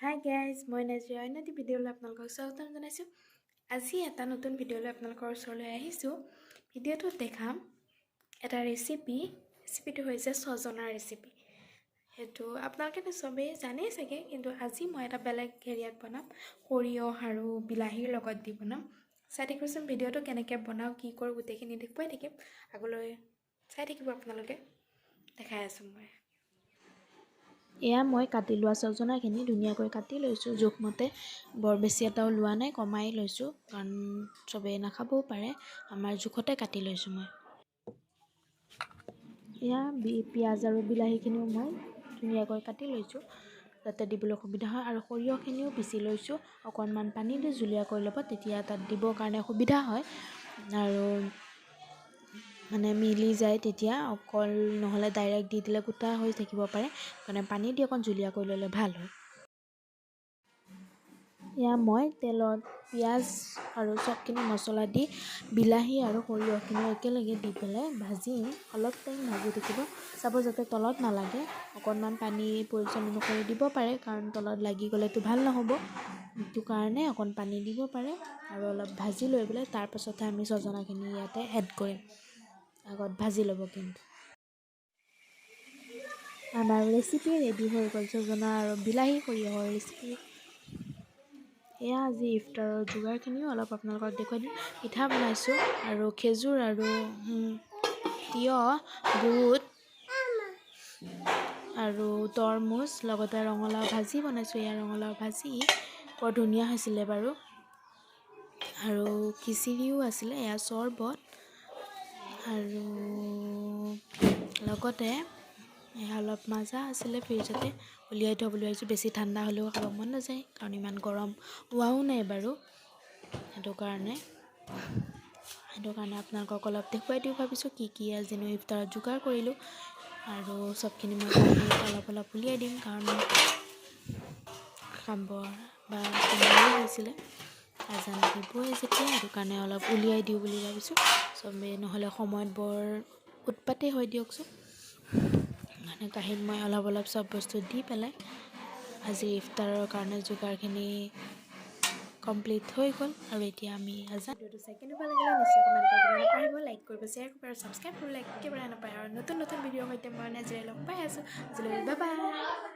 Hi guys, মই নাজিৰা অন্য এটি ভিডিঅ'লৈ আপোনালোকক স্বাগতম জনাইছোঁ। আজি এটা নতুন ভিডিঅ'লৈ আপোনালোকৰ ওচৰলৈ আহিছোঁ। ভিডিঅ'টোত দেখাম এটা ৰেচিপিটো হৈছে ছজনাৰ ৰেচিপি। সেইটো আপোনালোকেতো চবেই জানেই চাগে, কিন্তু আজি মই এটা বেলেগ হেৰিয়াত বনাম। সৰিয়হ আৰু বিলাহীৰ লগত দি বনাম। চাই থাকিবচোন ভিডিঅ'টো কেনেকৈ বনাওঁ, কি কৰোঁ গোটেইখিনি দেখুৱাই থাকিম। আগলৈ চাই থাকিব আপোনালোকে। দেখাই আছোঁ মই। এয়া মই কাটি লোৱা ছজনাখিনি ধুনীয়াকৈ কাটি লৈছোঁ জোখমতে। বৰ বেছি এটাও লোৱা নাই, কমাই লৈছোঁ কাৰণ চবেই নাখাবও পাৰে। আমাৰ জোখতে কাটি লৈছোঁ মই। এয়া পিঁয়াজ আৰু বিলাহীখিনিও মই ধুনীয়াকৈ কাটি লৈছোঁ যাতে দিবলৈ সুবিধা হয়, আৰু সৰিয়হখিনিও পিচি লৈছোঁ। অকণমান পানী দি জুলীয়া কৰি ল'ব, তেতিয়া তাত দিবৰ কাৰণে সুবিধা হয় আৰু মানে মিলি যায় তেতিয়া। অকল নহ'লে ডাইৰেক্ট দি দিলে গোটা হৈ থাকিব পাৰে, মানে পানী দি অকণ জুলীয়া কৰি ল'লে ভাল হয়। এয়া মই তেলত পিঁয়াজ আৰু চবখিনি মছলা দি বিলাহী আৰু সৰিয়হখিনি একেলগে দি পেলাই ভাজিম। অলপ টাইম ভাজি থাকিব, চাব যাতে তলত নালাগে। অকণমান পানী প্ৰয়োজন অনুসৰি দিব পাৰে, কাৰণ তলত লাগি গ'লেতো ভাল নহ'ব। সেইটো কাৰণে অকণ পানী দিব পাৰে আৰু অলপ ভাজি লৈ পেলাই তাৰপাছতহে আমি ছজনাখিনি ইয়াতে এড কৰিম। আগত ভাজি ল'ব কিন্তু। আমাৰ ৰেচিপি ৰেডি হৈ গ'ল, ছজনা আৰু বিলাহী সৰিয়হৰ ৰেচিপি। এয়া আজি ইফতাৰৰ যোগাৰখিনিও অলপ আপোনালোকক দেখুৱাই দিম। পিঠা বনাইছোঁ আৰু খেজুৰ আৰু তিয়হ, বুট আৰু তৰমুজ, লগতে ৰঙালাও ভাজি বনাইছোঁ। এয়া ৰঙালাও ভাজি বৰ ধুনীয়া হৈছিলে বাৰু। আৰু খিচিৰিও আছিলে, এয়া চৰ্বত আৰু লগতে এয়া অলপ মাজা আছিলে ফ্ৰিজতে, উলিয়াই থ'বলৈ আহিছোঁ। বেছি ঠাণ্ডা হ'লেও খাব মন নাযায়, কাৰণ ইমান গৰম হোৱাও নাই বাৰু। সেইটো কাৰণে আপোনালোকক অলপ দেখুৱাই দিওঁ ভাবিছোঁ কি কি আজিনো ইফতাৰত যোগাৰ কৰিলোঁ। আৰু চবখিনি মই অলপ অলপ উলিয়াই দিম, কাৰণ খাব বা সময়ো হৈছিলে আজান দিবই যেতিয়া। সেইটো কাৰণে অলপ উলিয়াই দিওঁ বুলি ভাবিছোঁ। চবেই নহ'লে সময়ত বৰ উৎপাতেই হয় দিয়কচোন। মানে কাঁহীত মই অলপ অলপ চব বস্তু দি পেলাই আজি ইফতাৰৰ কাৰণে যোগাৰখিনি কমপ্লিট হৈ গ'ল। আৰু এতিয়া আমি ভিডিঅ'টো চাই কেনেকুৱা লাগিলে নিশ্চয় কমেণ্ট কৰিবলৈ নাপাহৰিব। লাইক কৰিব, শ্বেয়াৰ কৰিব আৰু ছাবস্ক্ৰাইব কৰিবলৈ একেবাৰে নাপায়। আৰু নতুন নতুন ভিডিঅ'ৰ সৈতে মই নাজিৰাই লগ পাই আছোঁ। আজিলৈ বাই বাই।